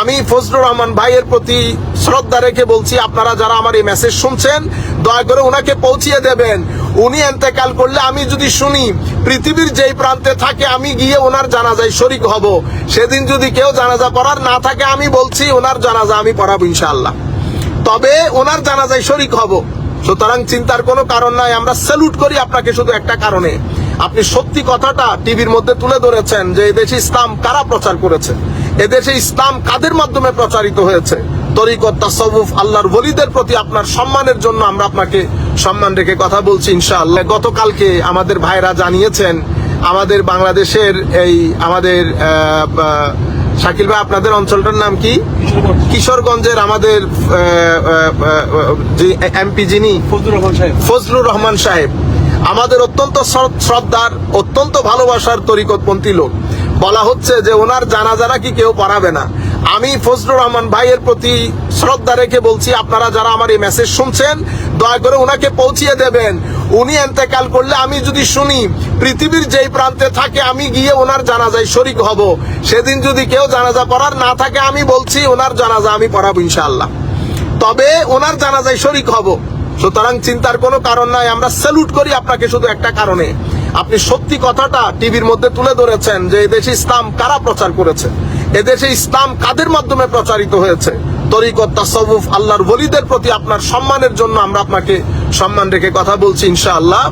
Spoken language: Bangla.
আমি ফজলুর রহমান ভাইয়ের প্রতি শ্রদ্ধা রেখে বলছি, আপনারা যারা আমার এই মেসেজ শুনছেন দয়া করে ওনাকে পৌঁছিয়ে দেবেন। উনি ইন্তেকাল করলে আমি যদি শুনি পৃথিবীর যেই প্রান্তে থাকে আমি গিয়ে ওনার জানাজায় শরীক হব। সেদিন যদি কেউ জানাজা পড়ার না থাকে আমি বলছি ওনার জানাজা আমি পড়াবো ইনশাআল্লাহ, তবে ওনার জানাজায় শরীক হব। সুতরাং চিন্তার কোনো কারণ নাই। আমরা স্যালুট করি আপনাকে শুধু একটা কারণে, আপনি সত্যি কথাটা টিভির মধ্যে তুলে ধরেছেন যে এদেশে ইসলাম কারা প্রচার করেছে, এদেশে ইসলাম কাদের মাধ্যমে প্রচারিত হয়েছে। তরিকত, তাসাউফ, আল্লাহর ওলিদের প্রতি আপনার সম্মানের জন্য আমরা আপনাকে সম্মান রেখে কথা বলছি ইনশাআল্লাহ। গতকালকে আমাদের ভাইরা জানিয়েছেন আমাদের বাংলাদেশের এই আমাদের শাকিল ভাই, আপনাদের অঞ্চলটার নাম কি? কিশোরগঞ্জের আমাদের এমপি যিনি ফজলুর রহমান সাহেব, আমাদের অত্যন্ত শ্রদ্ধার অত্যন্ত ভালোবাসার তরিকতপন্থী লোক। বলা হচ্ছে যে ওনার জানাজা নাকি কেউ পড়াবে না। আমি ফজলুর রহমান ভাইয়ের প্রতি শ্রদ্ধা রেখে বলছি, আপনারা যারা আমার এই মেসেজ শুনছেন দয়া করে ওনাকে পৌঁছিয়ে দেবেন। উনি ইন্তেকাল করলে আমি যদি শুনি পৃথিবীর যেই প্রান্তে থাকে আমি গিয়ে ওনার জানাজায় শরীক হব। সেদিন যদি কেউ জানাজা পড়ার না থাকে আমি বলছি ওনার জানাজা আমি পড়াবো ইনশাআল্লাহ, তবে ওনার জানাজায় শরীক হব। সুতরাং চিন্তার কোনো কারণ নাই। আমরা স্যালুট করি আপনাকে শুধু একটা কারণে, আপনি সত্যি কথাটা টিভির মধ্যে তুলে ধরেছেন যে এদেশে ইসলাম কারা প্রচার করেছে, এদেশে ইসলাম কাদের মাধ্যমে প্রচারিত হয়েছে। তরিকত, তাসাউফ, আল্লাহর ওলিদের প্রতি আপনার সম্মানের জন্য আমরা আপনাকে সম্মান রেখে কথা বলছি ইনশাআল্লাহ।